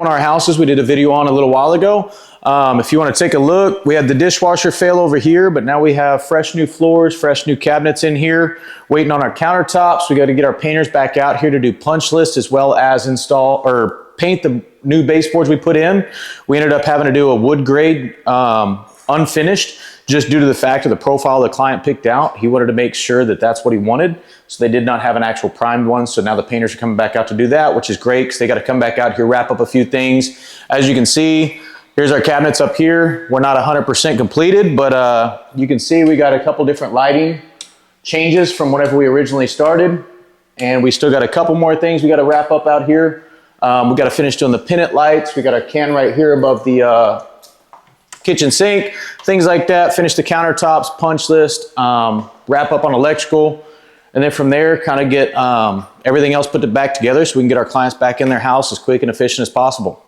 On our houses we did a video on a little while ago. If you want to take a look, we had the dishwasher fail over here, but now we have fresh new floors, fresh new cabinets in here, waiting on our countertops. We got to get our painters back out here to do punch lists as well as install or paint the new baseboards we put in. We ended up having to do a wood grade unfinished, just due to the fact of the profile the client picked out. He wanted to make sure that that's what he wanted. So they did not have an actual primed one. So now the painters are coming back out to do that, which is great because they got to come back out here, wrap up a few things. As you can see, here's our cabinets up here. We're not 100% completed, but you can see we got a couple different lighting changes from whenever we originally started. And we still got a couple more things we got to wrap up out here. We got to finish doing the pennant lights. We got our can right here above the kitchen sink, things like that. Finish the countertops, punch list, wrap up on electrical, and then from there kind of get everything else put back together so we can get our clients back in their house as quick and efficient as possible.